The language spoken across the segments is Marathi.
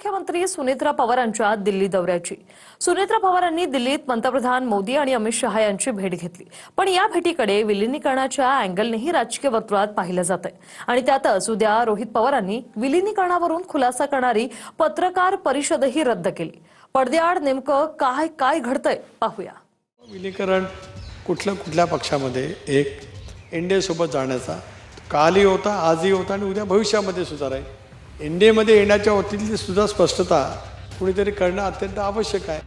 उपमुख्यमंत्री सुनेत्रा पवारांच्या दिल्ली दौऱ्याची सुनेत्रा पवारांनी दिल्लीत पंतप्रधान मोदी आणि अमित शहा यांची भेट घेतली। पण या भेटीकडे विलीनीकरणाच्या अँगलनेही राजकीय वर्तुळात पाहिलं जातंय आणि त्यातच उद्या रोहित पवारांनी विलीनीकरणावरून खुलासा करणारी पत्रकार परिषदही रद्द केली। पडद्याआड नेमकं काय काय घडतंय पाहूया। विलीनीकरण कुठल्या पक्षामध्ये एक एनडीए सोबत जाण्याचा कालही होता, आजही होता आणि उद्या भविष्यामध्ये सुद्धा राहील। एनडीएमध्ये येण्याच्या बाबतीतली सुद्धा स्पष्टता कुणीतरी करणं अत्यंत आवश्यक आहे।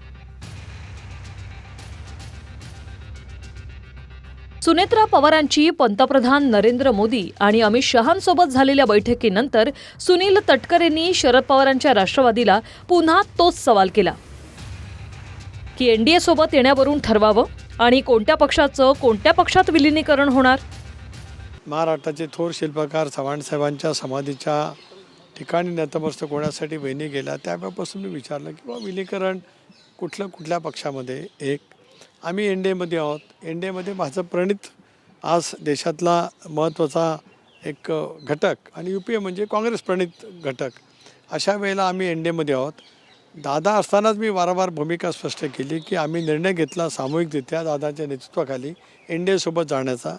सुनेत्रा पवारांची पंतप्रधान नरेंद्र मोदी आणि अमित शहांसोबत झालेल्या बैठकीनंतर सुनील तटकरेंनी शरद पवारांच्या राष्ट्रवादीला पुन्हा तोच सवाल केला की एनडीए सोबत येण्यावरून ठरवावं आणि कोणत्या पक्षाचं कोणत्या पक्षात विलीनीकरण होणार। महाराष्ट्राचे थोर शिल्पकार चव्हाण साहेबांच्या समाधीच्या ठिकाणी नतमस्तक होण्यासाठी बहिणी गेल्या त्यावेळेपासून मी विचारलं की बाबा विलीनीकरण कुठल्या पक्षामध्ये एक आम्ही एनडीएमध्ये आहोत। एनडीएमध्ये भाजप प्रणित आज देशातला महत्त्वाचा एक घटक आणि यूपीए म्हणजे काँग्रेस प्रणित घटक, अशा वेळेला आम्ही एनडीएमध्ये आहोत। दादा असतानाच मी वारंवार भूमिका स्पष्ट केली की आम्ही निर्णय घेतला सामूहिकरित्या दादाच्या नेतृत्वाखाली एनडीएसोबत जाण्याचा।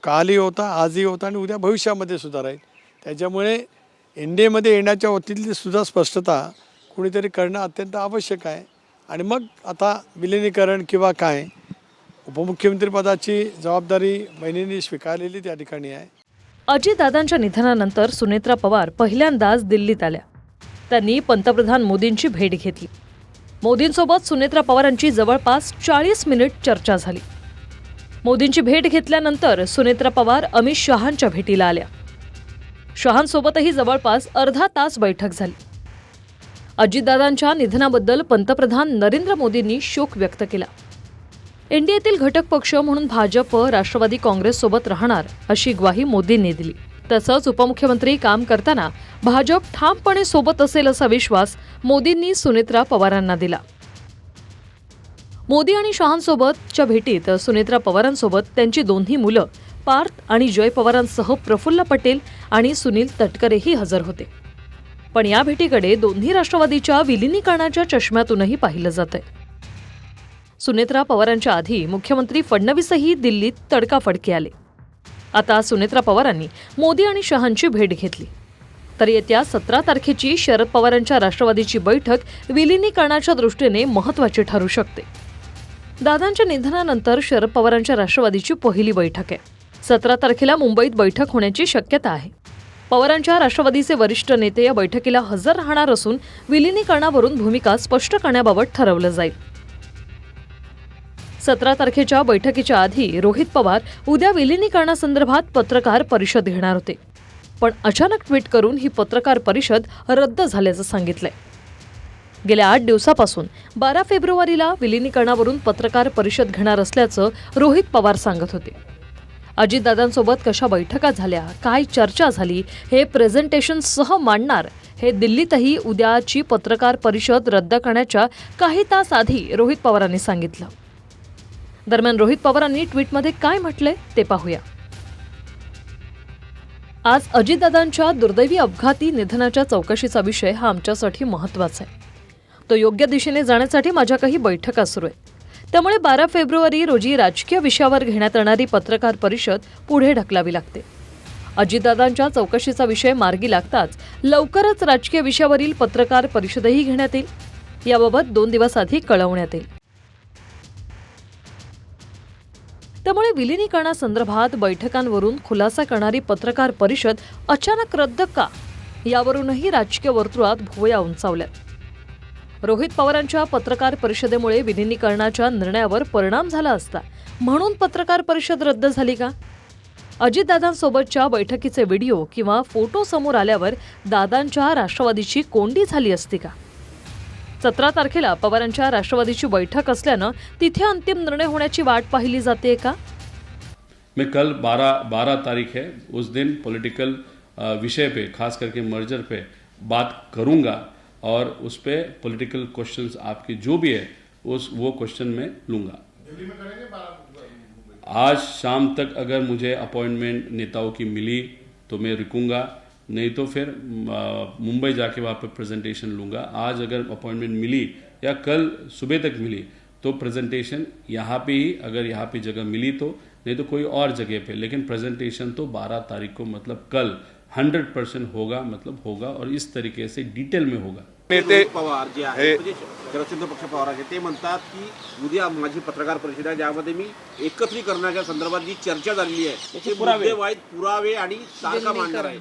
कालही होता, आजही होता आणि उद्या भविष्यामध्ये सुद्धा राहील। त्याच्यामुळे एनडीएमध्ये येण्याच्या बाबतीतली सुद्धा स्पष्टता कुणीतरी करणं अत्यंत आवश्यक आहे। आणि मग आता विलीनीकरण किंवा काय उपमुख्यमंत्रीपदाची जबाबदारी बहिणींनी स्वीकारलेली त्या ठिकाणी आहे। अजितदादांच्या निधनानंतर सुनेत्रा पवार पहिल्यांदाच दिल्लीत आल्या। त्यांनी पंतप्रधान मोदींची भेट घेतली। मोदींसोबत सुनेत्रा पवारांची जवळपास 40 मिनिट चर्चा झाली। मोदींची भेट घेतल्यानंतर सुनेत्रा पवार अमित शहांच्या भेटीला आल्या। शहांसोबतही जवळपास अर्धा तास बैठक झाली। अजितदादांच्या निधनाबद्दल पंतप्रधान नरेंद्र मोदींनी शोक व्यक्त केला। एनडीएतील घटक पक्ष म्हणून भाजप राष्ट्रवादी काँग्रेससोबत राहणार अशी ग्वाही मोदींनी दिली। तसंच उपमुख्यमंत्री काम करताना भाजप ठामपणे सोबत असेल असा विश्वास मोदींनी सुनेत्रा पवारांना दिला। मोदी आणि शहांसोबतच्या भेटीत सुनेत्रा पवारांसोबत त्यांची दोन्ही मुलं पार्थ आणि जय पवारांसह प्रफुल्ल पटेल आणि सुनील तटकरेही हजर होते। पण या भेटीकडे दोन्ही राष्ट्रवादीच्या विलीनीकरणाच्या चष्म्यातूनही पाहिलं जातंय। सुनेत्रा पवारांच्या आधी मुख्यमंत्री फडणवीसही दिल्लीत तडकाफडकी आले। आता सुनेत्रा पवारांनी मोदी आणि शहांची भेट घेतली, तर येत्या 17 तारखेची शरद पवारांच्या राष्ट्रवादीची बैठक विलीनीकरणाच्या दृष्टीने महत्त्वाची ठरू शकते। दादांच्या निधनानंतर शरद पवारांच्या राष्ट्रवादीची पहिली बैठक आहे। 17 तारखेला मुंबईत बैठक होण्याची शक्यता आहे। पवारांच्या राष्ट्रवादीचे वरिष्ठ नेते या बैठकीला हजर राहणार असून विलीनीकरणावरून भूमिका स्पष्ट करण्याबाबत ठरवलं जाईल। 17 तारखेच्या बैठकीच्या आधी रोहित पवार उद्या विलीनीकरणासंदर्भात पत्रकार परिषद घेणार होते, पण अचानक ट्विट करून ही पत्रकार परिषद रद्द झाल्याचं सांगितलंय। गेल्या 8 दिवसापासून 12 फेब्रुवारीला विलीनीकरणावरून पत्रकार परिषद घेणार असल्याचं रोहित पवार सांगत होते। अजितदादांसोबत कशा बैठका झाल्या, काय चर्चा झाली हे प्रेझेंटेशनसह मांडणार हे दिल्लीतही उद्याची पत्रकार परिषद रद्द करण्याच्या काही तास आधी रोहित पवारांनी सांगितलं। दरम्यान रोहित पवारांनी ट्विटमध्ये काय म्हटलंय ते पाहूया। आज अजितदादांच्या दुर्दैवी अपघाती निधनाच्या चौकशीचा विषय हा आमच्यासाठी महत्त्वाचा आहे। तो योग्य दिशेने जाण्यासाठी माझ्या काही बैठका सुरू आहेत। त्यामुळे 12 फेब्रुवारी रोजी राजकीय विषयावर घेण्यात येणारी पत्रकार परिषद पुढे ढकलावी लागते। अजितदादांच्या चौकशीचा विषय मार्गी लागताच लवकरच राजकीय विषयावरील पत्रकार परिषदही घेण्यात येईल। याबाबत 2 दिवस आधी कळवण्यात येईल। त्यामुळे विलीनीकरणासंदर्भात बैठकांवरून खुलासा करणारी पत्रकार परिषद अचानक रद्द का, यावरूनही राजकीय वर्तुळात भुवया उंचावल्यात। रोहित पवारांच्या पत्रकार परिषदेमुळे विलीनीकरणाच्या निर्णयावर परिणाम झाला असता म्हणून पत्रकार परिषद रद्द झाली का? अजितदादांसोबतच्या बैठकीचे व्हिडिओ किंवा फोटो समोर आल्यावर दादांच्या राष्ट्रवादीची कोंडी झाली असती का? 17 तारखेला पवारांच्या राष्ट्रवादीची बैठक असल्यानं तिथे अंतिम निर्णय होण्याची वाट पाहिली जाते का? मैं कल 12 तारीख है, उस दिन पॉलिटिकल विषय पे खास करके मर्जर पे बात करूंगा और उस पे पॉलिटिकल क्वेश्चंस आपके जो भी है वो क्वेश्चन मैं लूंगा। आज शाम तक अगर मुझे अपॉइंटमेंट नेताओं की मिली तो मैं रुकूंगा, नहीं तो फिर मुंबई जाके वहाँ पे प्रेजेंटेशन लूँगा। आज अगर अपॉइंटमेंट मिली या कल सुबह तक मिली तो प्रेजेंटेशन यहाँ पे ही, अगर यहाँ पे जगह मिली तो, नहीं तो कोई और जगह पे, लेकिन प्रेजेंटेशन तो 12 तारीख को मतलब कल 100% होगा, मतलब होगा और इस तरीके से डिटेल में होगा। नेते पवार जे आहे म्हणजे शरदचंद्र पक्ष पवार आहे ते म्हणतात की उद्या माझी पत्रकार परिषद आहे ज्यामध्ये मी एकत्रीकरणाच्या संदर्भात जी चर्चा झालेली आहे त्याचे पुरावे आणि तारखा मांडणार आहे।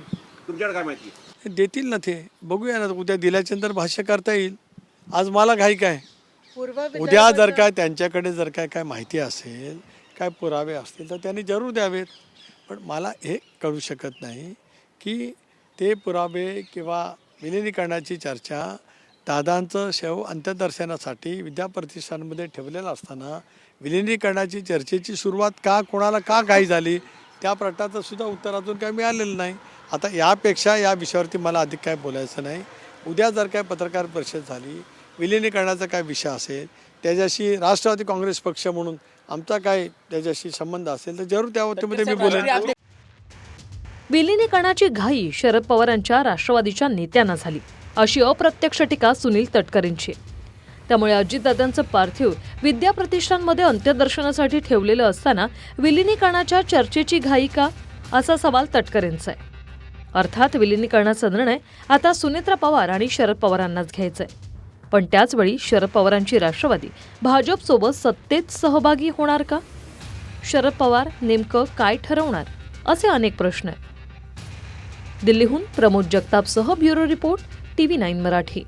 तुमच्याकडे काय माहिती देतील ना ते, बघूया ना उद्या दिल्याच्यानंतर भाष्य करता येईल। आज मला घाई काय, उद्या जर काय त्यांच्याकडे जर काय माहिती असेल, काय पुरावे असतील तर त्यांनी जरूर द्यावेत। पण मला हे कळू शकत नाही की ते पुरावे किंवा विलिनीकरणाची चर्चा दादांचं शव अंत्यदर्शनासाठी विद्याप्रतिष्ठानमध्ये ठेवलेलं असताना विलिनीकरणाची चर्चेची सुरुवात का, कोणाला का घाई झाली, त्या प्रश्नाचं सुद्धा उत्तर अजून काय मिळालेलं नाही। आता यापेक्षा या विषयावरती मला अधिक काय बोलायचं नाही। उद्या जर काय पत्रकार परिषद झाली, विलिनीकरणाचा काय विषय असेल, त्याच्याशी राष्ट्रवादी काँग्रेस पक्ष म्हणून आमचा काय त्याच्याशी संबंध असेल तर जरूर त्या बाबतीमध्ये मी बोलेन। विलिनीकरणाची घाई शरद पवारांच्या राष्ट्रवादीच्या नेत्यांना झाली, अशी अप्रत्यक्ष टीका सुनील तटकरेंची। त्यामुळे अजितदादांचं पार्थिव विद्याप्रतिष्ठानमध्ये अंत्यदर्शनासाठी ठेवलेलं असताना विलिनीकरणाच्या चर्चेची घाई का, असा सवाल तटकरेंचा आहे। अर्थात विलिनीकरणाचा निर्णय आता सुनेत्रा पवार आणि शरद पवारांनाच घ्यायचा आहे। पण त्याचवेळी शरद पवारांची राष्ट्रवादी भाजपसोबत सत्तेत सहभागी होणार का? शरद पवार नेमकं काय ठरवणार, असे अनेक प्रश्न आहेत। दिल्लीहून प्रमोद जगतापसह ब्युरो रिपोर्ट TV9 मराठी।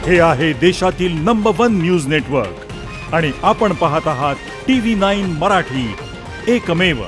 हे आहे देशातील नंबर 1 न्यूज नेटवर्क आणि आपण पाहत आहात TV9 मराठी, एकमेव।